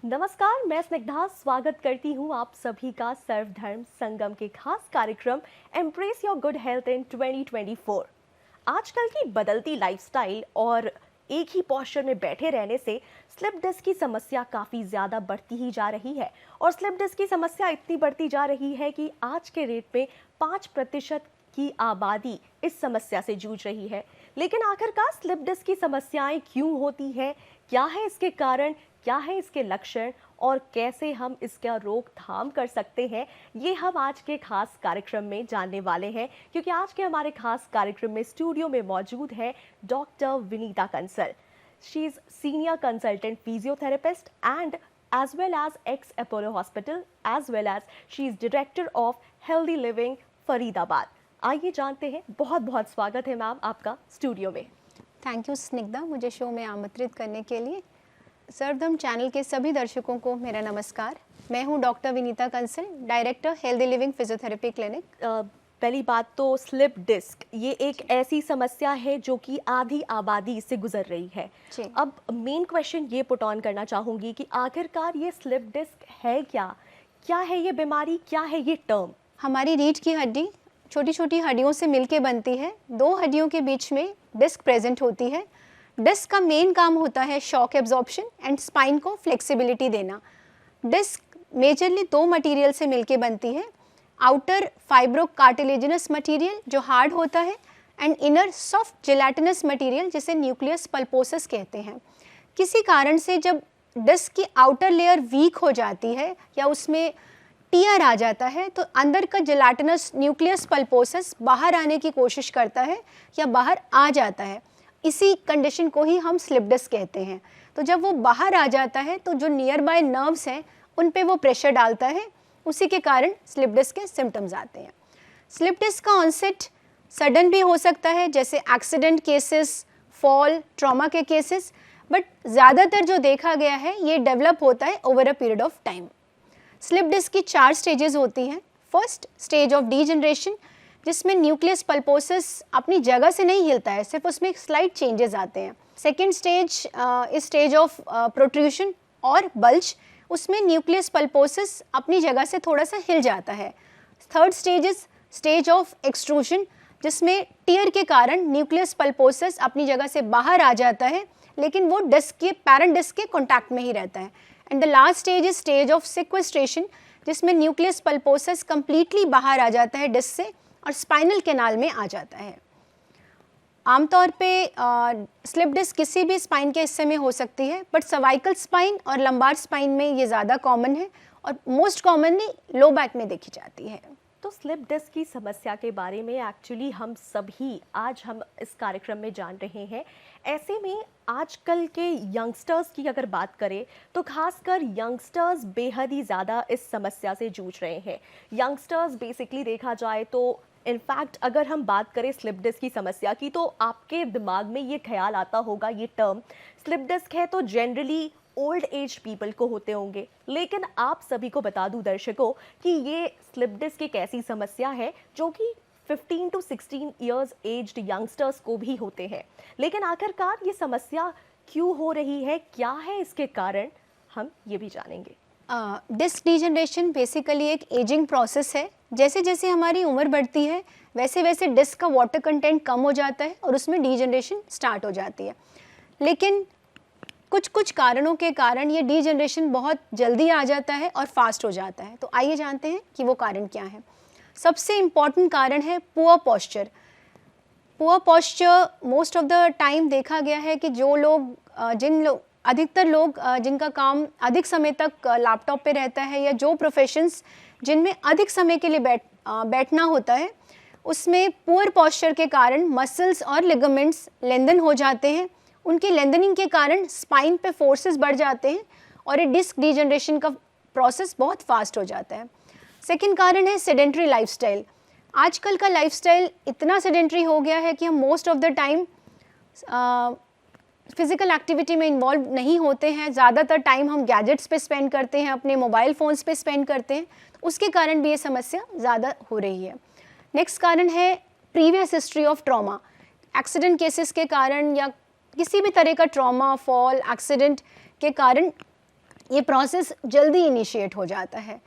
नमस्कार, मैं स्निग्धा स्वागत करती हूँ आप सभी का सर्वधर्म संगम के खास कार्यक्रम एम्ब्रेस योर गुड हेल्थ इन 2024। आजकल की बदलती लाइफस्टाइल और एक ही पोस्चर में बैठे रहने से स्लिप डिस्क की समस्या काफ़ी ज़्यादा बढ़ती ही जा रही है और स्लिप डिस्क की समस्या इतनी बढ़ती जा रही है कि आज के रेट में 5% की आबादी इस समस्या से जूझ रही है। लेकिन आखिरकार स्लिप डिस्क की समस्याएं क्यों होती हैं, क्या है इसके कारण, क्या है इसके लक्षण और कैसे हम इसका रोकथाम कर सकते हैं, ये हम आज के खास कार्यक्रम में जानने वाले हैं। क्योंकि आज के हमारे खास कार्यक्रम में स्टूडियो में मौजूद है doctor Vinita Kansal. She is senior consultant physiotherapist and as well as ex Apollo Hospital, as well as she is director of Healthy Living Faridabad. आइए जानते हैं। बहुत बहुत स्वागत है मैम आपका स्टूडियो में। थैंक यू स्निग्धा, मुझे शो में आमंत्रित करने के लिए। सर्वधर्म चैनल के सभी दर्शकों को मेरा नमस्कार। मैं हूं doctor Vinita Kansal, director healthy living physiotherapy clinic. पहली बात तो स्लिप डिस्क ये एक ऐसी समस्या है जो कि आधी आबादी से गुजर रही है। अब मेन क्वेश्चन ये पुट ऑन करना चाहूँगी कि आखिरकार ये स्लिप डिस्क है क्या, क्या है ये बीमारी, क्या है ये टर्म? हमारी रीढ़ की हड्डी छोटी छोटी हड्डियों से मिलके बनती है। दो हड्डियों के बीच में डिस्क प्रेजेंट होती है। डिस्क का मेन काम होता है शॉक एब्जॉर्प्शन एंड स्पाइन को फ्लेक्सिबिलिटी देना। डिस्क मेजरली दो मटेरियल से मिलके बनती है। आउटर फाइब्रो कार्टिलेजिनस मटेरियल जो हार्ड होता है एंड इनर सॉफ्ट जेलाटिनस मटेरियल जिसे न्यूक्लियस पल्पोसस कहते हैं। किसी कारण से जब डिस्क की आउटर लेयर वीक हो जाती है या उसमें टीयर आ जाता है तो अंदर का जेलाटिनस न्यूक्लियस पल्पोसस बाहर आने की कोशिश करता है या बाहर आ जाता है। इसी कंडीशन को ही हम स्लिप डिस्क कहते हैं। तो जब वो बाहर आ जाता है तो जो नियर बाय नर्व्स हैं उन पे वो प्रेशर डालता है, उसी के कारण स्लिप डिस्क के सिम्टम्स आते हैं। स्लिप डिस्क का ऑनसेट सडन भी हो सकता है, जैसे एक्सीडेंट केसेस, फॉल, ट्रॉमा के केसेस, बट ज़्यादातर जो देखा गया है ये डेवलप होता है over a period of time. Slip disc की 4 स्टेजेस होती हैं। फर्स्ट स्टेज ऑफ डीजनरेशन, जिसमें न्यूक्लियस पल्पोसस अपनी जगह से नहीं हिलता है, सिर्फ उसमें स्लाइट चेंजेस आते हैं। सेकेंड स्टेज इस स्टेज ऑफ प्रोट्रूशन और बल्ज, उसमें न्यूक्लियस पल्पोसस अपनी जगह से थोड़ा सा हिल जाता है। Third stage is stage of extrusion, जिसमें टीयर के कारण न्यूक्लियस पल्पोसस अपनी जगह से बाहर आ जाता है, लेकिन वो डिस्क के पैरेंट डिस्क के कॉन्टैक्ट में ही रहता है। And the last stage is stage of sequestration, जिसमें न्यूक्लियस पल्पोसस कंप्लीटली बाहर आ जाता है डिस्क से और स्पाइनल कैनाल में आ जाता है। आमतौर पे स्लिप डिस्क किसी भी स्पाइन के हिस्से में हो सकती है, बट सर्वाइकल स्पाइन और लंबार स्पाइन में ये ज़्यादा कॉमन है और मोस्ट कॉमनली लो बैक में देखी जाती है। तो स्लिप डिस्क की समस्या के बारे में एक्चुअली हम सभी आज हम इस कार्यक्रम में जान रहे हैं। ऐसे में आजकल के यंगस्टर्स की अगर बात करें तो खासकर यंगस्टर्स बेहद ही ज़्यादा इस समस्या से जूझ रहे हैं। यंगस्टर्स बेसिकली देखा जाए तो इनफैक्ट अगर हम बात करें स्लिप डिस्क की समस्या की तो आपके दिमाग में ये ख्याल आता होगा, ये टर्म स्लिप डिस्क है तो जनरली ओल्ड एज पीपल को होते होंगे। लेकिन आप सभी को बता दूं दर्शकों कि ये स्लिप डिस्क एक ऐसी समस्या है जो कि 15 to 16 ईयर्स एज्ड यंगस्टर्स को भी होते हैं। लेकिन आखिरकार ये समस्या क्यों हो रही है, क्या है इसके कारण, हम ये भी जानेंगे। डिस्क डीजनरेशन बेसिकली एक एजिंग प्रोसेस है। जैसे जैसे हमारी उम्र बढ़ती है वैसे वैसे डिस्क का वाटर कंटेंट कम हो जाता है और उसमें डीजनरेशन स्टार्ट हो जाती है। लेकिन कुछ कुछ कारणों के कारण ये डीजनरेशन बहुत जल्दी आ जाता है और फास्ट हो जाता है। तो आइए जानते हैं कि वो कारण क्या है। सबसे इम्पॉर्टेंट कारण है poor posture. Poor posture most of the time देखा गया है कि जो लोग अधिकतर लोग जिनका काम अधिक समय तक लैपटॉप पे रहता है या जो प्रोफेशंस जिनमें अधिक समय के लिए बैठना होता है, उसमें पुअर पॉस्चर के कारण मसल्स और लिगामेंट्स लेंथन हो जाते हैं। उनके लेंथनिंग के कारण स्पाइन पे फोर्सेस बढ़ जाते हैं और ये डिस्क डीजनरेशन का प्रोसेस बहुत फास्ट हो जाता है। सेकेंड कारण है सेडेंट्री लाइफस्टाइल। आजकल का लाइफस्टाइल इतना सेडेंट्री हो गया है कि हम most of the time physical activity में इन्वॉल्व नहीं होते हैं। ज़्यादातर टाइम हम गैजेट्स पे स्पेंड करते हैं, अपने मोबाइल फ़ोन्स पे स्पेंड करते हैं, तो उसके कारण भी ये समस्या ज़्यादा हो रही है। नेक्स्ट कारण है previous history of trauma. Accident cases के कारण या किसी भी तरह का ट्रॉमा, फॉल, एक्सीडेंट के कारण ये प्रोसेस जल्दी इनिशिएट हो जाता है।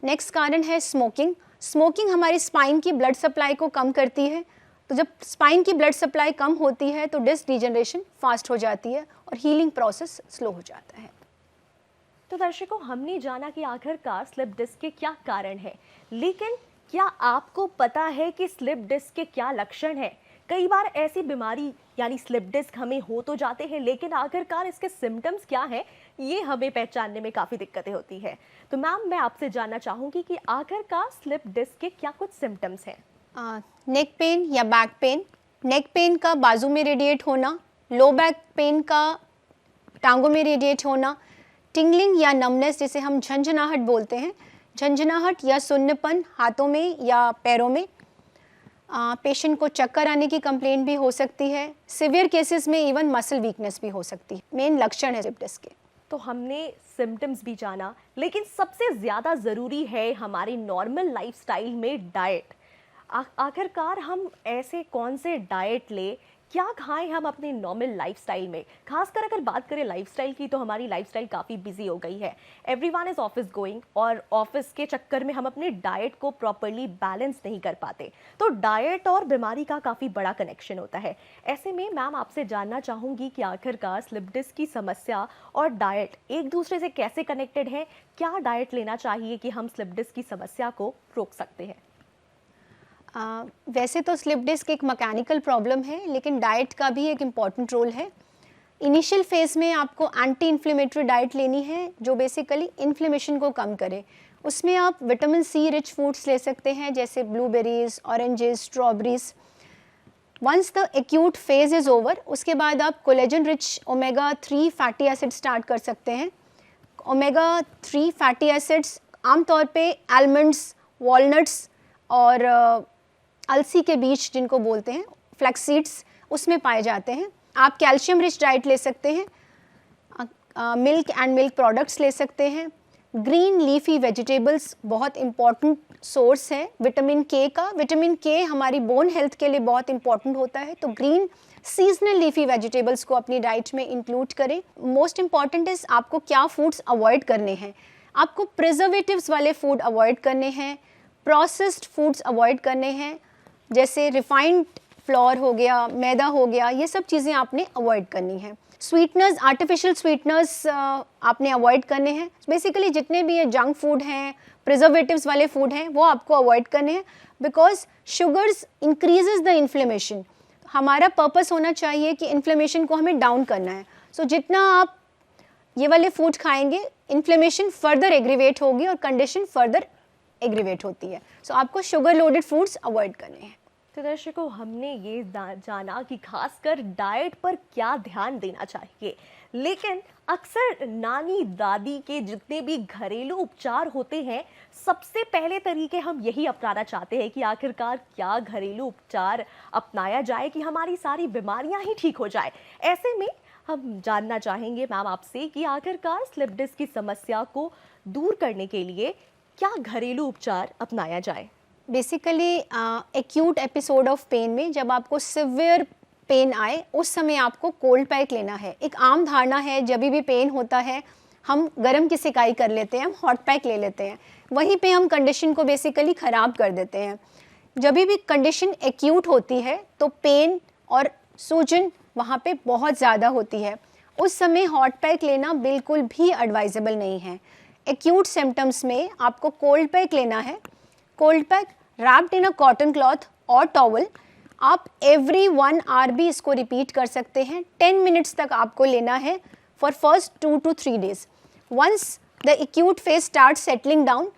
नेक्स्ट कारण है स्मोकिंग। स्मोकिंग हमारी स्पाइन की ब्लड सप्लाई को कम करती है, तो जब स्पाइन की ब्लड सप्लाई कम होती है तो डिस्क डिजनरेशन फास्ट हो जाती है और हीलिंग प्रोसेस स्लो हो जाता है। तो दर्शकों, हमने जाना कि आखिरकार स्लिप डिस्क के क्या कारण हैं, लेकिन क्या आपको पता है कि स्लिप डिस्क के क्या लक्षण हैं? कई बार ऐसी बीमारी यानी स्लिप डिस्क हमें हो तो जाते हैं, लेकिन आखिरकार इसके सिम्टम्स क्या हैं ये हमें पहचानने में काफ़ी दिक्कतें होती हैं। तो मैम, मैं आपसे जानना चाहूँगी कि आखिरकार स्लिप डिस्क के क्या कुछ सिम्टम्स हैं? नेक पेन या बैक पेन। नेक पेन का बाजू में रेडिएट होना, लो बैक पेन का टांगों में रेडिएट होना, टिंगलिंग या नमनेस जिसे हम झंझनाहट बोलते हैं, झंझनाहट या सुन्नपन हाथों में या पैरों में। पेशेंट को चक्कर आने की कंप्लेंट भी हो सकती है। सिवियर केसेस में इवन मसल वीकनेस भी हो सकती है। मेन लक्षण है स्लिप डिस्क के। तो हमने सिम्टम्स भी जाना, लेकिन सबसे ज़्यादा ज़रूरी है हमारी नॉर्मल लाइफस्टाइल में डाइट। आखिरकार हम ऐसे कौन से डाइट ले, क्या खाएं हम अपने नॉर्मल लाइफस्टाइल में? खासकर अगर बात करें लाइफस्टाइल की, तो हमारी लाइफस्टाइल काफ़ी बिजी हो गई है। एवरीवन इज़ ऑफिस गोइंग, और ऑफिस के चक्कर में हम अपने डाइट को प्रॉपरली बैलेंस नहीं कर पाते। तो डाइट और बीमारी का काफ़ी बड़ा कनेक्शन होता है। ऐसे में मैम, आपसे जानना चाहूँगी कि आखिरकार स्लिप डिस्क की समस्या और डाइट एक दूसरे से कैसे कनेक्टेड है? क्या डाइट लेना चाहिए कि हम स्लिप डिस्क की समस्या को रोक सकते हैं? वैसे तो स्लिप डिस्क एक मैकेनिकल प्रॉब्लम है, लेकिन डाइट का भी एक इम्पॉर्टेंट रोल है। इनिशियल फेज़ में आपको एंटी इन्फ्लेमेटरी डाइट लेनी है जो बेसिकली इन्फ्लेमेशन को कम करे। उसमें आप विटामिन सी रिच फूड्स ले सकते हैं, जैसे blueberries, oranges, strawberries. Once the acute phase is over, उसके बाद आप collagen rich omega 3 fatty acid start कर सकते हैं। ओमेगा 3 फैटी एसिड्स आमतौर पे आलमंड्स, वॉलनट्स और अलसी के बीज जिनको बोलते हैं, फ्लैक्स सीड्स, उसमें पाए जाते हैं। आप कैल्शियम रिच डाइट ले सकते हैं, मिल्क एंड मिल्क प्रोडक्ट्स ले सकते हैं। ग्रीन लीफी वेजिटेबल्स बहुत इम्पॉर्टेंट सोर्स है विटामिन के का। विटामिन के हमारी बोन हेल्थ के लिए बहुत इंपॉर्टेंट होता है, तो ग्रीन सीजनल लीफी वेजिटेबल्स को अपनी डाइट में इंक्लूड करें। मोस्ट इम्पॉर्टेंट इज़ आपको क्या फूड्स अवॉइड करने हैं। आपको प्रिजर्वेटिव्स वाले फूड अवॉइड करने हैं, प्रोसेस्ड फूड्स अवॉइड करने हैं, जैसे रिफाइंड फ्लोर हो गया, मैदा हो गया, ये सब चीज़ें आपने अवॉइड करनी है। स्वीटनर्स, आर्टिफिशियल स्वीटनर्स आपने अवॉइड करने हैं। बेसिकली जितने भी ये जंक फूड हैं, प्रिजर्वेटिव्स वाले फूड हैं, वो आपको अवॉइड करने हैं, because sugars increases the inflammation. हमारा पर्पस होना चाहिए कि इन्फ्लेमेशन को हमें डाउन करना है। सो जितना आप ये वाले फूड खाएंगे, इन्फ्लेमेशन फर्दर एग्रीवेट होगी और कंडीशन फर्दर एग्रीवेट होती है। सो आपको शुगर लोडेड फूड्स अवॉइड करने हैं। तो दर्शकों, हमने ये जाना कि खासकर डाइट पर क्या ध्यान देना चाहिए, लेकिन अक्सर नानी दादी के जितने भी घरेलू उपचार होते हैं, सबसे पहले तरीके हम यही अपनाना चाहते हैं कि आखिरकार क्या घरेलू उपचार अपनाया जाए कि हमारी सारी बीमारियां ही ठीक हो जाए। ऐसे में हम जानना चाहेंगे मैम आपसे कि आखिरकार स्लिप डिस्क की समस्या को दूर करने के लिए क्या घरेलू उपचार अपनाया जाए? Basically acute episode of pain में जब आपको सिवियर पेन आए, उस समय आपको कोल्ड पैक लेना है। एक आम धारणा है जब भी पेन होता है हम गर्म की सिकाई कर लेते हैं, हम हॉट पैक ले लेते हैं, वहीं पे हम कंडीशन को बेसिकली ख़राब कर देते हैं। जब भी कंडीशन एक्यूट होती है तो पेन और सूजन वहाँ पे बहुत ज़्यादा होती है, उस समय हॉट पैक लेना बिल्कुल भी एडवाइजेबल नहीं है। एक्यूट सिम्टम्स में आपको कोल्ड पैक लेना है। Cold pack wrapped in a cotton cloth और टॉवल। आप एवरी 1 आवर भी इसको रिपीट कर सकते हैं। 10 मिनट्स तक आपको लेना है for first 2 to 3 days। Once the acute phase start settling down,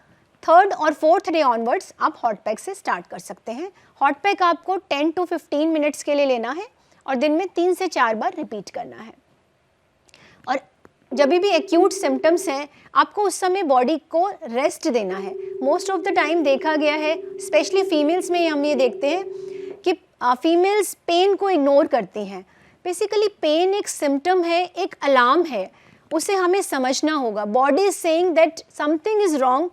3rd और 4th डे ऑनवर्ड्स आप हॉट पैक से स्टार्ट कर सकते हैं। हॉट पैक आपको 10 to 15 मिनट्स के लिए लेना है और दिन में 3 से 4 बार रिपीट करना है। और जब भी एक्यूट सिम्टम्स हैं, आपको उस समय बॉडी को रेस्ट देना है। मोस्ट ऑफ द टाइम देखा गया है, स्पेशली फीमेल्स में हम ये देखते हैं कि फीमेल्स पेन को इग्नोर करती हैं। बेसिकली पेन एक सिम्टम है, एक अलार्म है, उसे हमें समझना होगा। Body is saying that something is wrong,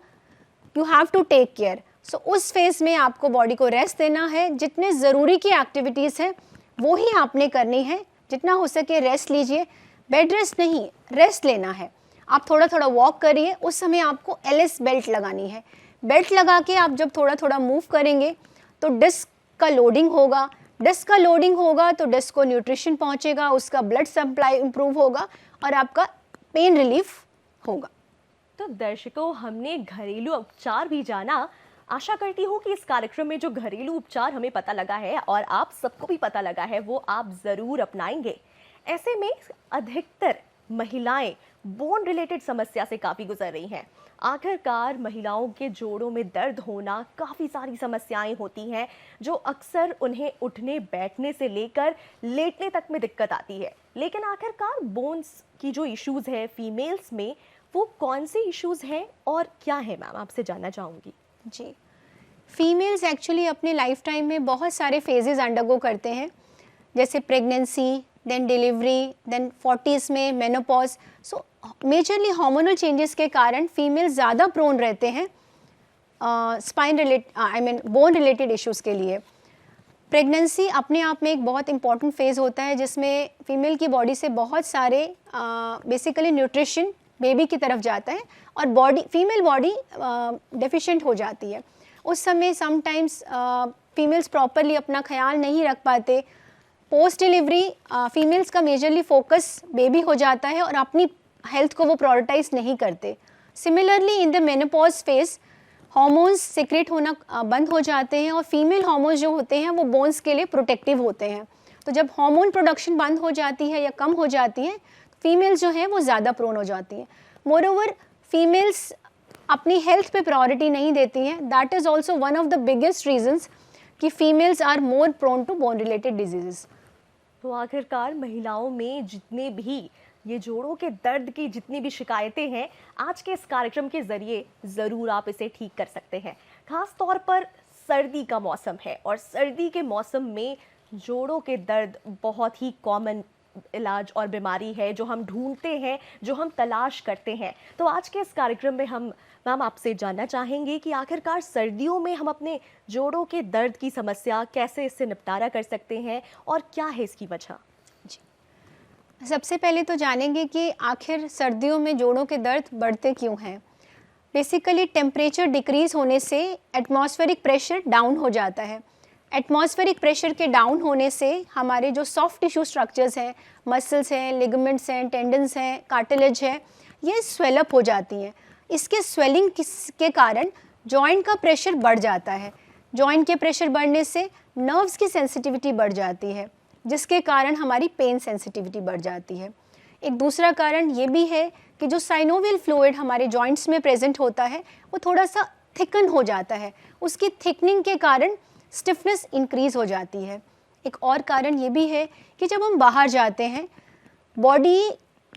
you have to take care. So उस फेज़ में आपको बॉडी को रेस्ट देना है। जितने ज़रूरी की एक्टिविटीज़ हैं वो ही आपने करनी है। जितना हो सके रेस्ट लीजिए, बेड रेस्ट नहीं, रेस्ट लेना है। आप थोड़ा थोड़ा वॉक करिए, उस समय आपको एलएस बेल्ट लगानी है। बेल्ट लगा के आप जब थोड़ा थोड़ा मूव करेंगे तो डिस्क का लोडिंग होगा, डिस्क का लोडिंग होगा तो डिस्क को न्यूट्रिशन पहुंचेगा, उसका ब्लड सप्लाई इंप्रूव होगा और आपका पेन रिलीफ होगा। तो दर्शकों, हमने घरेलू उपचार भी जाना। आशा करती हूँ कि इस कार्यक्रम में जो घरेलू उपचार हमें पता लगा है और आप सबको भी पता लगा है, वो आप ज़रूर अपनाएंगे। ऐसे में अधिकतर महिलाएं बोन रिलेटेड समस्या से काफ़ी गुजर रही हैं। आखिरकार महिलाओं के जोड़ों में दर्द होना, काफ़ी सारी समस्याएं होती हैं जो अक्सर उन्हें उठने बैठने से लेकर लेटने तक में दिक्कत आती है। लेकिन आखिरकार बोन्स की जो इश्यूज़ है फीमेल्स में, वो कौन से इश्यूज़ हैं और क्या है मैम, आपसे जानना चाहूँगी। जी, फीमेल्स एक्चुअली अपने लाइफ टाइम में बहुत सारे फेजेस अंडरगो करते हैं, जैसे pregnancy, then delivery, then 40s में मेनोपॉज। सो मेजरली हार्मोनल चेंजेस के कारण फीमेल्स ज़्यादा प्रोन रहते हैं बोन रिलेटेड इश्यूज़ के लिए। प्रेगनेंसी अपने आप में एक बहुत इंपॉर्टेंट फेज़ होता है जिसमें फीमेल की बॉडी से बहुत सारे बेसिकली न्यूट्रिशन बेबी की तरफ जाता है और फीमेल बॉडी डेफिशिएंट हो जाती है। उस समय समटाइम्स फीमेल्स प्रॉपरली अपना ख्याल नहीं रख पाते। पोस्ट डिलीवरी फीमेल्स का मेजरली फोकस बेबी हो जाता है और अपनी हेल्थ को वो प्रायोरिटाइज नहीं करते। Similarly in the menopause phase hormones secrete होना बंद हो जाते हैं और फीमेल हार्मोन्स जो होते हैं वो बोन्स के लिए प्रोटेक्टिव होते हैं। तो जब हार्मोन प्रोडक्शन बंद हो जाती है या कम हो जाती है, फीमेल्स जो हैं वो ज़्यादा प्रोन हो जाती हैं। मोरओवर फीमेल्स अपनी हेल्थ पे प्रायोरिटी नहीं देती हैं। That is also one of the biggest reasons कि females are more prone to bone related diseases. तो आखिरकार महिलाओं में जितने भी ये जोड़ों के दर्द की जितनी भी शिकायतें हैं, आज के इस कार्यक्रम के ज़रिए ज़रूर आप इसे ठीक कर सकते हैं। खास तौर पर सर्दी का मौसम है और सर्दी के मौसम में जोड़ों के दर्द बहुत ही कॉमन इलाज और बीमारी है जो हम ढूंढते हैं, जो हम तलाश करते हैं। तो आज के इस कार्यक्रम में हम मैम आपसे जानना चाहेंगे कि आखिरकार सर्दियों में हम अपने जोड़ों के दर्द की समस्या कैसे इससे निपटारा कर सकते हैं और क्या है इसकी वजह। जी, सबसे पहले तो जानेंगे कि आखिर सर्दियों में जोड़ों के दर्द बढ़ते क्यों हैं। बेसिकली टेम्परेचर डिक्रीज होने से एटमॉस्फेरिक प्रेशर डाउन हो जाता है। एटमॉस्फेरिक प्रेशर के डाउन होने से हमारे जो सॉफ्ट टिश्यू स्ट्रक्चर्स हैं, मसल्स हैं, लिगामेंट्स हैं, टेंडन्स हैं, कार्टिलेज है, ये स्वेलअप हो जाती हैं। इसके स्वेलिंग के कारण जॉइंट का प्रेशर बढ़ जाता है। जॉइंट के प्रेशर बढ़ने से नर्व्स की सेंसिटिविटी बढ़ जाती है, जिसके कारण हमारी पेन सेंसिटिविटी बढ़ जाती है। एक दूसरा कारण ये भी है कि जो साइनोवियल फ्लूइड हमारे जॉइंट्स में प्रेजेंट होता है वो थोड़ा सा थिकन हो जाता है। उसकी थिकनिंग के कारण स्टिफनेस इंक्रीज हो जाती है। एक और कारण ये भी है कि जब हम बाहर जाते हैं, बॉडी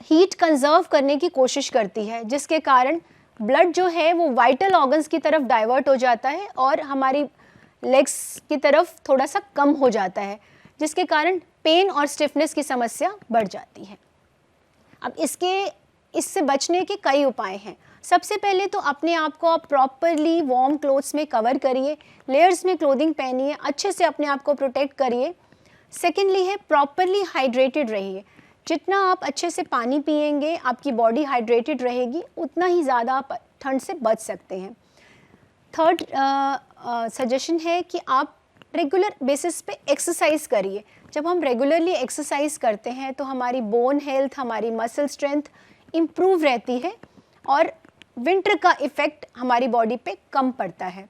हीट कंजर्व करने की कोशिश करती है, जिसके कारण ब्लड जो है वो वाइटल ऑर्गन्स की तरफ डाइवर्ट हो जाता है और हमारी लेग्स की तरफ थोड़ा सा कम हो जाता है, जिसके कारण पेन और स्टिफनेस की समस्या बढ़ जाती है। अब इससे बचने के कई उपाय हैं। सबसे पहले तो अपने आप को आप प्रॉपरली वार्म क्लोथ्स में कवर करिए, लेयर्स में क्लोथिंग पहनिए, अच्छे से अपने आप को प्रोटेक्ट करिए। सेकेंडली है प्रॉपरली हाइड्रेटेड रहिए। जितना आप अच्छे से पानी पिएंगे, आपकी बॉडी हाइड्रेटेड रहेगी, उतना ही ज़्यादा आप ठंड से बच सकते हैं। थर्ड सजेशन है कि आप रेगुलर बेसिस पे एक्सरसाइज करिए। जब हम रेगुलरली एक्सरसाइज करते हैं तो हमारी बोन हेल्थ, हमारी मसल स्ट्रेंथ इम्प्रूव रहती है और विंटर का इफ़ेक्ट हमारी बॉडी पे कम पड़ता है।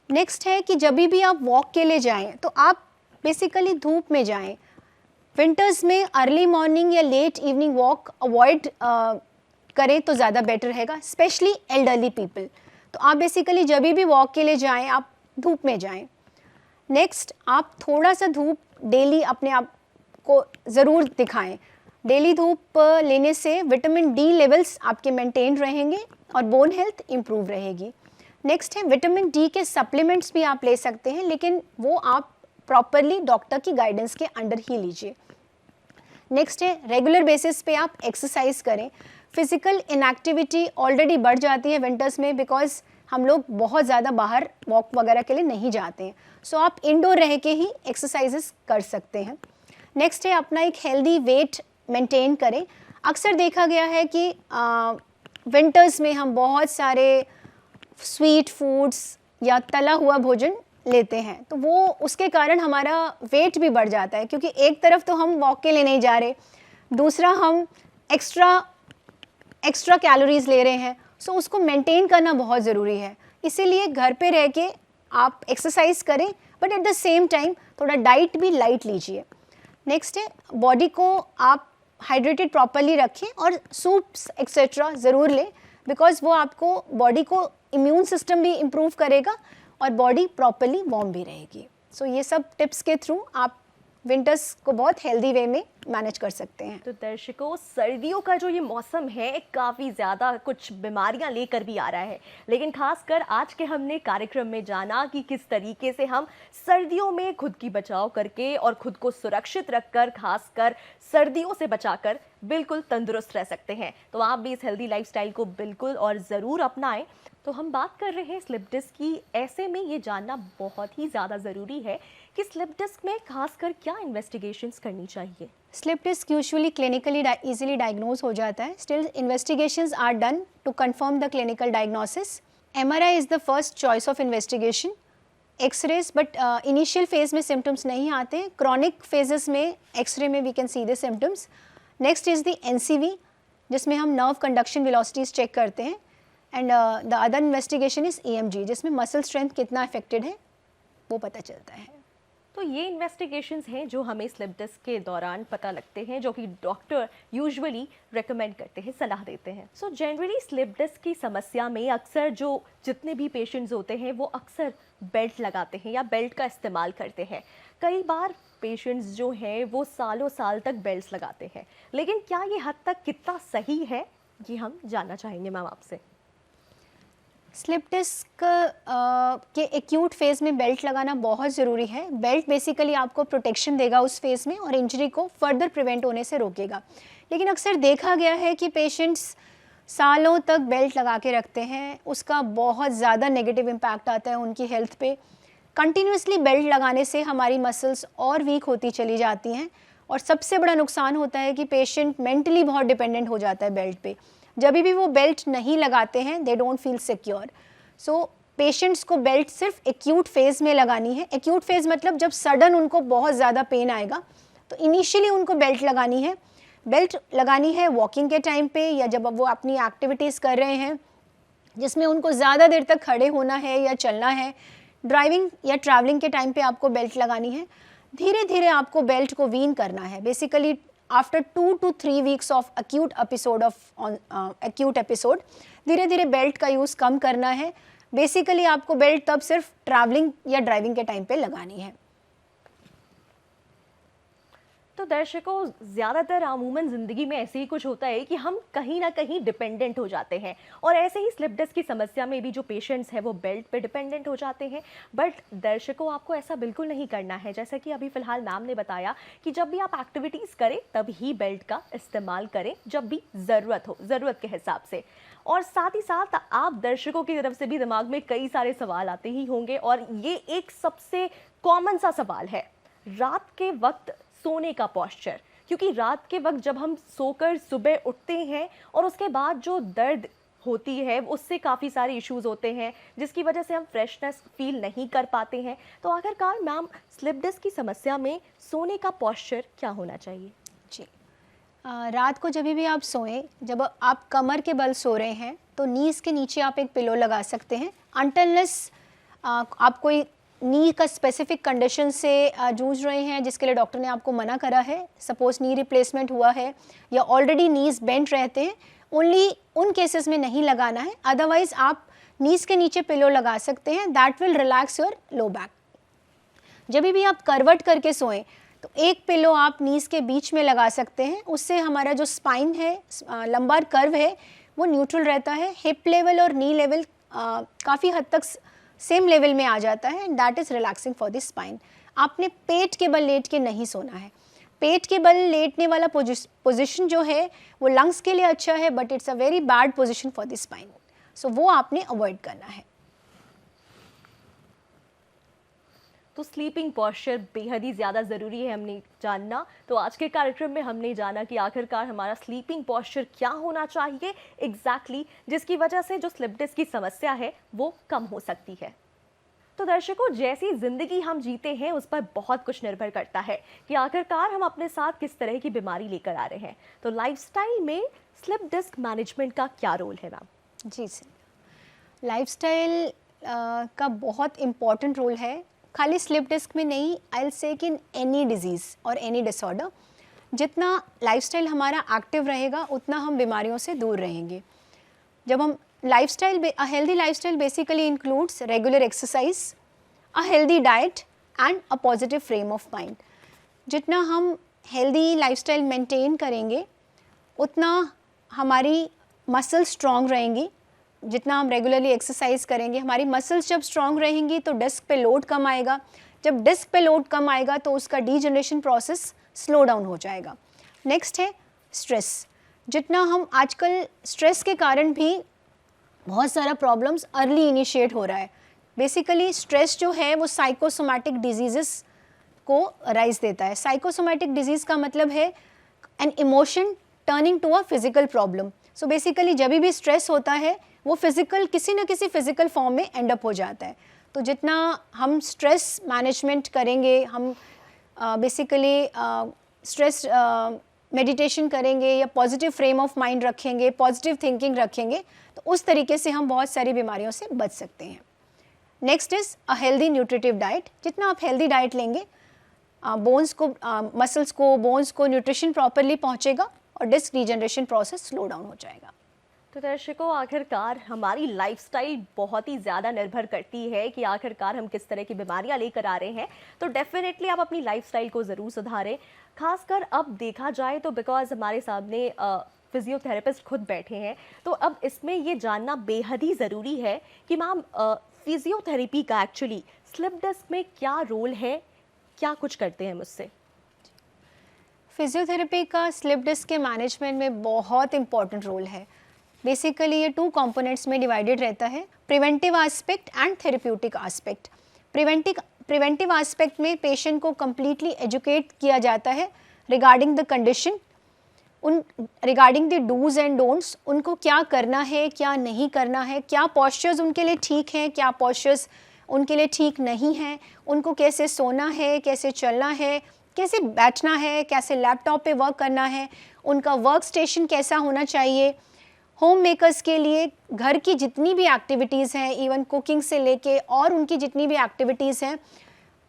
नेक्स्ट है कि जब भी आप वॉक के लिए जाएं तो आप बेसिकली धूप में जाएं। विंटर्स में अर्ली मॉर्निंग या लेट इवनिंग वॉक अवॉइड करें तो ज़्यादा बेटर रहेगा, स्पेशली एल्डरली पीपल। तो आप बेसिकली जब भी वॉक के लिए जाएं आप धूप में जाएं। नेक्स्ट, आप थोड़ा सा धूप डेली अपने आप को ज़रूर दिखाएं। डेली धूप लेने से विटामिन डी लेवल्स आपके मेंटेन रहेंगे और बोन हेल्थ इम्प्रूव रहेगी। नेक्स्ट है विटामिन डी के सप्लीमेंट्स भी आप ले सकते हैं, लेकिन वो आप प्रॉपरली डॉक्टर की गाइडेंस के अंडर ही लीजिए। नेक्स्ट है रेगुलर बेसिस पे आप एक्सरसाइज करें। फिजिकल इनएक्टिविटी ऑलरेडी बढ़ जाती है विंटर्स में, बिकॉज हम लोग बहुत ज़्यादा बाहर वॉक वगैरह के लिए नहीं जाते हैं। सो आप इंडोर रह के ही एक्सरसाइजेस कर सकते हैं। नेक्स्ट है अपना एक हेल्दी वेट मेंटेन करें। अक्सर देखा गया है कि विंटर्स में हम बहुत सारे स्वीट फूड्स या तला हुआ भोजन लेते हैं, तो वो उसके कारण हमारा वेट भी बढ़ जाता है, क्योंकि एक तरफ तो हम वॉक के लिए नहीं जा रहे, दूसरा हम एक्स्ट्रा कैलोरीज ले रहे हैं। सो उसको मेंटेन करना बहुत ज़रूरी है। इसीलिए घर पे रह के आप एक्सरसाइज करें, but at the same time थोड़ा डाइट भी लाइट लीजिए। नेक्स्ट है, बॉडी को आप हाइड्रेटेड प्रॉपरली रखें और सूप्स एक्सेट्रा ज़रूर लें, बिकॉज वो आपको बॉडी को इम्यून सिस्टम भी इम्प्रूव करेगा और बॉडी प्रॉपरली वार्म भी रहेगी। सो ये सब टिप्स के थ्रू आप विंटर्स को बहुत हेल्दी वे में मैनेज कर सकते हैं। तो दर्शकों, सर्दियों का जो ये मौसम है काफ़ी ज़्यादा कुछ बीमारियां लेकर भी आ रहा है, लेकिन खासकर आज के हमने कार्यक्रम में जाना कि किस तरीके से हम सर्दियों में खुद की बचाव करके और खुद को सुरक्षित रखकर, खासकर सर्दियों से बचाकर बिल्कुल तंदुरुस्त रह सकते हैं। तो आप भी इस हेल्दी लाइफस्टाइल को बिल्कुल और ज़रूर अपनाएं। तो हम बात कर रहे हैं स्लिप डिस्क की। ऐसे में ये जानना बहुत ही ज़्यादा ज़रूरी है कि स्लिप डिस्क में खासकर क्या इन्वेस्टिगेशंस करनी चाहिए। Slip disc usually clinically easily diagnose हो जाता है। Still investigations are done to confirm the clinical diagnosis. MRI is the first choice of investigation. X-rays, but initial phase में सिम्टम्स नहीं आते हैं। क्रॉनिक फेजेस में एक्सरे में we can see the symptoms. Next is the NCV, जिसमें हम nerve conduction velocities check करते हैं। And the other investigation is EMG, जिसमें मसल स्ट्रेंथ कितना अफेक्टेड है वो पता चलता है। तो ये इन्वेस्टिगेशंस हैं जो हमें स्लिप डिस्क के दौरान पता लगते हैं, जो कि डॉक्टर यूजुअली रेकमेंड करते हैं, सलाह देते हैं। सो जनरली स्लिप डिस्क की समस्या में अक्सर जो जितने भी पेशेंट्स होते हैं वो अक्सर बेल्ट लगाते हैं या बेल्ट का इस्तेमाल करते हैं। कई बार पेशेंट्स जो हैं वो सालों साल तक बेल्ट लगाते हैं, लेकिन क्या ये हद तक कितना सही है, ये हम जानना चाहेंगे मैम आपसे। स्लिप डिस्क के एक्यूट फेज़ में बेल्ट लगाना बहुत ज़रूरी है। बेल्ट बेसिकली आपको प्रोटेक्शन देगा उस फेज़ में और इंजरी को फर्दर प्रिवेंट होने से रोकेगा। लेकिन अक्सर देखा गया है कि पेशेंट्स सालों तक बेल्ट लगा के रखते हैं, उसका बहुत ज़्यादा नेगेटिव इम्पैक्ट आता है उनकी हेल्थ पे। कंटिन्यूसली बेल्ट लगाने से हमारी मसल्स और वीक होती चली जाती हैं और सबसे बड़ा नुकसान होता है कि पेशेंट मेंटली बहुत डिपेंडेंट हो जाता है बेल्ट पे। जब भी वो बेल्ट नहीं लगाते हैं they don't feel secure. So patients को बेल्ट सिर्फ एक्यूट फेज़ में लगानी है। एक्यूट फेज़ मतलब जब सडन उनको बहुत ज़्यादा पेन आएगा तो इनिशियली उनको बेल्ट लगानी है। बेल्ट लगानी है वॉकिंग के टाइम पे या जब वो अपनी एक्टिविटीज़ कर रहे हैं जिसमें उनको ज़्यादा देर तक खड़े होना है या चलना है। ड्राइविंग या ट्रैवलिंग के टाइम पे आपको बेल्ट लगानी है। धीरे धीरे आपको बेल्ट को वीन करना है। Basically after 2 to 3 weeks of acute episode धीरे धीरे बेल्ट का यूज़ कम करना है। बेसिकली आपको बेल्ट तब सिर्फ ट्रैवलिंग या ड्राइविंग के टाइम पे लगानी है। तो दर्शकों, ज़्यादातर अमूमन ज़िंदगी में ऐसे ही कुछ होता है कि हम कहीं ना कहीं डिपेंडेंट हो जाते हैं, और ऐसे ही स्लिप डिस्क की समस्या में भी जो पेशेंट्स हैं वो बेल्ट पे डिपेंडेंट हो जाते हैं। बट दर्शकों, आपको ऐसा बिल्कुल नहीं करना है। जैसा कि अभी फ़िलहाल मैम ने बताया कि जब भी आप एक्टिविटीज़ करें तब ही बेल्ट का इस्तेमाल करें, जब भी ज़रूरत हो, ज़रूरत के हिसाब से। और साथ ही साथ आप दर्शकों की तरफ से भी दिमाग में कई सारे सवाल आते ही होंगे, और ये एक सबसे कॉमन सा सवाल है, रात के वक्त सोने का पोस्चर। क्योंकि रात के वक्त जब हम सोकर सुबह उठते हैं और उसके बाद जो दर्द होती है उससे काफ़ी सारे इश्यूज होते हैं, जिसकी वजह से हम फ्रेशनेस फील नहीं कर पाते हैं। तो आखिरकार मैम, स्लिप डिस्क की समस्या में सोने का पोस्चर क्या होना चाहिए? जी, रात को जब भी आप सोएं, जब आप कमर के बल सो रहे हैं तो नीज़ के नीचे आप एक पिलो लगा सकते हैं। अनटिलनेस आप कोई नी का स्पेसिफिक कंडीशन से जूझ रहे हैं जिसके लिए डॉक्टर ने आपको मना करा है, सपोज नी रिप्लेसमेंट हुआ है या ऑलरेडी नीज़ बेंड रहते हैं, ओनली उन केसेस में नहीं लगाना है। अदरवाइज आप नीज़ के नीचे पिलो लगा सकते हैं, that will relax your low back. जब भी आप करवट करके सोएं तो एक पिलो आप नीज़ के बीच में लगा सकते हैं, उससे हमारा जो स्पाइन है, लंबार कर्व है, वो न्यूट्रल रहता है। हिप लेवल और नी लेवल काफ़ी हद तक सेम लेवल में आ जाता है, and that is relaxing for the spine. आपने पेट के बल लेट के नहीं सोना है। पेट के बल लेटने वाला पोजीशन जो है वो लंग्स के लिए अच्छा है, but it's a very bad position for the spine, so वो आपने अवॉइड करना है। तो स्लीपिंग पॉस्चर बेहद ही ज़्यादा ज़रूरी है हमने जानना। तो आज के कार्यक्रम में हमने जाना कि आखिरकार हमारा स्लीपिंग पॉस्चर क्या होना चाहिए एग्जैक्टली, जिसकी वजह से जो स्लिप डिस्क की समस्या है वो कम हो सकती है। तो दर्शकों, जैसी ज़िंदगी हम जीते हैं उस पर बहुत कुछ निर्भर करता है कि आखिरकार हम अपने साथ किस तरह की बीमारी लेकर आ रहे हैं। तो लाइफस्टाइल में स्लिप डिस्क मैनेजमेंट का क्या रोल है मैम? जी सर, लाइफस्टाइल का बहुत इम्पॉर्टेंट रोल है, खाली स्लिप डिस्क में नहीं, आई विल से कि इन एनी डिजीज़ और एनी डिसऑर्डर। जितना लाइफस्टाइल हमारा एक्टिव रहेगा उतना हम बीमारियों से दूर रहेंगे। जब हम a healthy lifestyle basically includes regular exercise, a healthy diet and a positive frame of mind. जितना हम हेल्दी लाइफस्टाइल मेंटेन करेंगे उतना हमारी मसल स्ट्रॉन्ग रहेंगी। जितना हम रेगुलरली एक्सरसाइज करेंगे, हमारी मसल्स जब स्ट्रॉन्ग रहेंगी तो डिस्क पे लोड कम आएगा। जब डिस्क पे लोड कम आएगा तो उसका डीजनरेशन प्रोसेस स्लो डाउन हो जाएगा। नेक्स्ट है स्ट्रेस। जितना हम आजकल स्ट्रेस के कारण भी बहुत सारा प्रॉब्लम्स अर्ली इनिशिएट हो रहा है। बेसिकली स्ट्रेस जो है वो साइकोसोमैटिक डिजीज़ को राइज देता है। साइकोसोमैटिक डिजीज़ का मतलब है an emotion turning to a physical problem. So basically जब भी स्ट्रेस होता है वो फिजिकल, किसी न किसी फिजिकल फॉर्म में एंड अप हो जाता है। तो जितना हम स्ट्रेस मैनेजमेंट करेंगे, हम बेसिकली स्ट्रेस मेडिटेशन करेंगे या पॉजिटिव फ्रेम ऑफ माइंड रखेंगे, पॉजिटिव थिंकिंग रखेंगे, तो उस तरीके से हम बहुत सारी बीमारियों से बच सकते हैं। Next is a healthy nutritive diet. जितना आप हेल्दी डाइट लेंगे, बोन्स को, मसल्स को, बोन्स को न्यूट्रिशन प्रॉपरली पहुंचेगा और disc regeneration process slow down हो जाएगा। तो दर्शकों, आखिरकार हमारी लाइफस्टाइल बहुत ही ज़्यादा निर्भर करती है कि आखिरकार हम किस तरह की बीमारियां लेकर आ रहे हैं। तो डेफिनेटली आप अपनी लाइफस्टाइल को ज़रूर सुधारें। खासकर अब देखा जाए तो बिकॉज हमारे सामने फिजियोथेरेपिस्ट खुद बैठे हैं, तो अब इसमें ये जानना बेहद ही ज़रूरी है कि मैम फिजियोथेरेपी का एक्चुअली स्लिप डिस्क में क्या रोल है, क्या कुछ करते हैं मुझसे? फिजियोथेरेपी का स्लिप डिस्क के मैनेजमेंट में बहुत इंपॉर्टेंट रोल है। बेसिकली ये 2 कंपोनेंट्स में डिवाइडेड रहता है, preventive aspect and therapeutic aspect. Preventive aspect में पेशेंट को कम्प्लीटली एजुकेट किया जाता है regarding the condition, regarding the dos and don'ts, उनको क्या करना है, क्या नहीं करना है, क्या पॉस्चर्स उनके लिए ठीक हैं, क्या पॉस्चर्स उनके लिए ठीक नहीं हैं, उनको कैसे सोना है, कैसे चलना है, कैसे बैठना है, कैसे लैपटॉप पे वर्क करना है, उनका वर्क स्टेशन कैसा होना चाहिए। होम मेकर्स के लिए घर की जितनी भी एक्टिविटीज़ हैं, इवन कुकिंग से लेके और उनकी जितनी भी एक्टिविटीज़ हैं,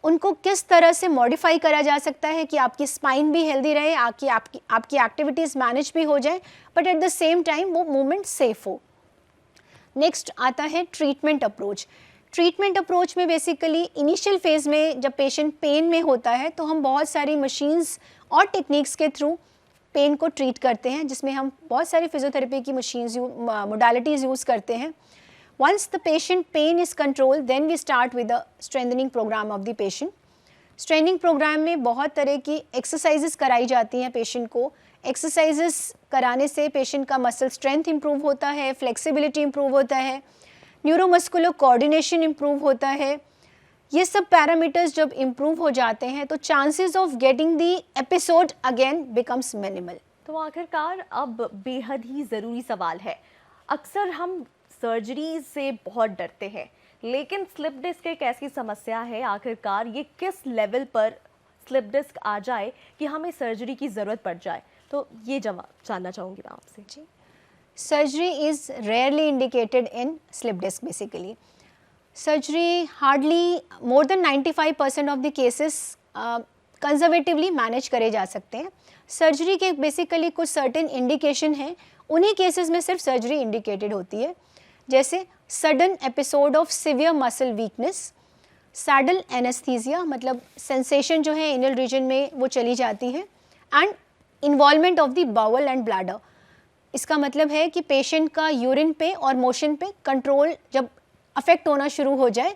उनको किस तरह से मॉडिफाई करा जा सकता है कि आपकी स्पाइन भी हेल्दी रहे, आपकी एक्टिविटीज़ मैनेज भी हो जाए, but at the same time वो मूवमेंट सेफ हो। नेक्स्ट आता है ट्रीटमेंट अप्रोच। ट्रीटमेंट अप्रोच में बेसिकली इनिशियल फेज़ में जब पेशेंट पेन में होता है तो हम बहुत सारी मशीन्स और टेक्निक्स के थ्रू पेन को ट्रीट करते हैं, जिसमें हम बहुत सारी फिजियोथेरेपी की मशीन्स मोडालिटीज़ यूज़ करते हैं। Once the patient pain is controlled, then we start with the strengthening program of the patient. Strengthening program में बहुत तरह की एक्सरसाइजेस कराई जाती हैं पेशेंट को। एक्सरसाइजेस कराने से पेशेंट का मसल स्ट्रेंथ इंप्रूव होता है, फ्लेक्सिबिलिटी इंप्रूव होता है, न्यूरोमस्कुलर कोऑर्डिनेशन इंप्रूव होता है। ये सब पैरामीटर्स जब इंप्रूव हो जाते हैं तो chances of getting the episode again becomes minimal. तो आखिरकार अब बेहद ही ज़रूरी सवाल है, अक्सर हम सर्जरी से बहुत डरते हैं, लेकिन स्लिप डिस्क एक ऐसी समस्या है, आखिरकार ये किस लेवल पर स्लिप डिस्क आ जाए कि हमें सर्जरी की ज़रूरत पड़ जाए? तो ये जवाब जानना चाहूँगी मैं आपसे। जी, surgery is rarely indicated in slip disc. Basically surgery hardly more than 95% of the cases conservatively manage करे जा सकते हैं। सर्जरी के बेसिकली कुछ सर्टेन इंडिकेशन हैं, उन्हीं केसेस में सिर्फ सर्जरी इंडिकेटेड होती है, जैसे sudden episode of severe muscle weakness, saddle anaesthesia, मतलब सेंसेशन जो है एनल रीजन में वो चली जाती है, and involvement of the bowel and bladder. इसका मतलब है कि पेशेंट का यूरिन पे और मोशन पे कंट्रोल जब अफेक्ट होना शुरू हो जाए,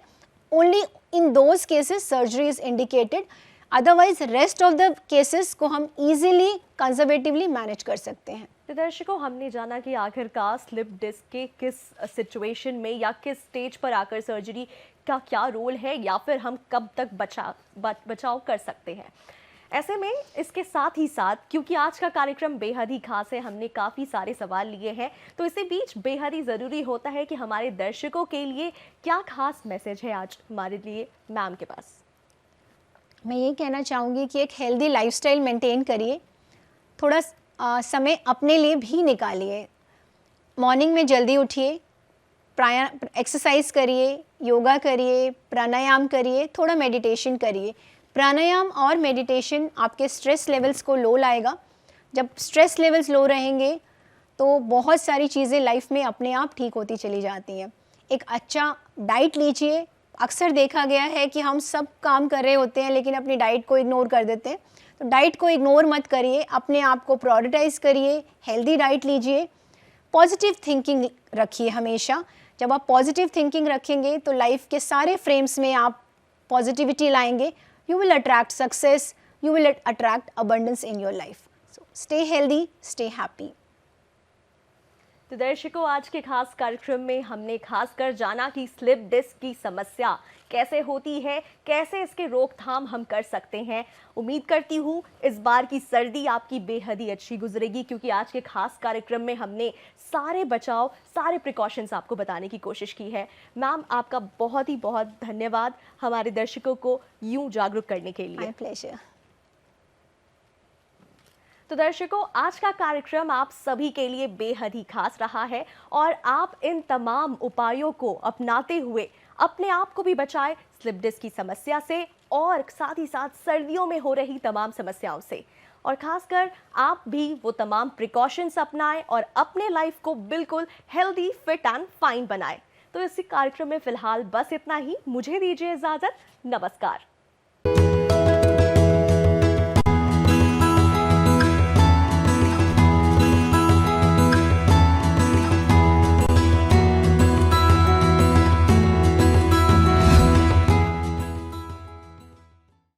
only in those cases surgery is indicated. Otherwise rest of the cases को हम इजीली कंजर्वेटिवली मैनेज कर सकते हैं। तो दर्शकों, हमने जाना कि आखिरकार स्लिप डिस्क के किस सिचुएशन में या किस स्टेज पर आकर सर्जरी का क्या रोल है या फिर हम कब तक बचाव कर सकते हैं। ऐसे में इसके साथ ही साथ, क्योंकि आज का कार्यक्रम बेहद ही खास है, हमने काफ़ी सारे सवाल लिए हैं, तो इसी बीच बेहद ही ज़रूरी होता है कि हमारे दर्शकों के लिए क्या खास मैसेज है आज हमारे लिए मैम के पास। मैं ये कहना चाहूँगी कि एक हेल्दी लाइफस्टाइल मेंटेन करिए, थोड़ा समय अपने लिए भी निकालिए। मॉर्निंग में जल्दी उठिए, एक्सरसाइज करिए, योगा करिए, प्राणायाम करिए, थोड़ा मेडिटेशन करिए। प्राणायाम और मेडिटेशन आपके स्ट्रेस लेवल्स को लो लाएगा। जब स्ट्रेस लेवल्स लो रहेंगे तो बहुत सारी चीज़ें लाइफ में अपने आप ठीक होती चली जाती हैं। एक अच्छा डाइट लीजिए। अक्सर देखा गया है कि हम सब काम कर रहे होते हैं लेकिन अपनी डाइट को इग्नोर कर देते हैं, तो डाइट को इग्नोर मत करिए, अपने आप को प्रायोरिटाइज़ करिए, हेल्दी डाइट लीजिए, पॉजिटिव थिंकिंग रखिए हमेशा। जब आप पॉजिटिव थिंकिंग रखेंगे तो लाइफ के सारे फ्रेम्स में आप पॉजिटिविटी लाएंगे। You will attract success, you will attract abundance in your life. So stay healthy, stay happy. तो दर्शकों, आज के खास कार्यक्रम में हमने खासकर जाना कि स्लिप डिस्क की समस्या कैसे होती है, कैसे इसके रोकथाम हम कर सकते हैं। उम्मीद करती हूँ इस बार की सर्दी आपकी बेहद ही अच्छी गुजरेगी, क्योंकि आज के खास कार्यक्रम में हमने सारे बचाव, सारे प्रिकॉशंस आपको बताने की कोशिश की है। मैम, आपका बहुत ही बहुत धन्यवाद हमारे दर्शकों को यूं जागरूक करने के लिए। My pleasure. तो दर्शकों, आज का कार्यक्रम आप सभी के लिए बेहद ही खास रहा है और आप इन तमाम उपायों को अपनाते हुए अपने आप को भी बचाएं स्लिप डिस्क की समस्या से और साथ ही साथ सर्दियों में हो रही तमाम समस्याओं से, और खासकर आप भी वो तमाम प्रिकॉशंस अपनाएं और अपने लाइफ को बिल्कुल हेल्दी, फिट एंड फाइन बनाएं। तो इसी कार्यक्रम में फिलहाल बस इतना ही। मुझे दीजिए इजाजत। नमस्कार।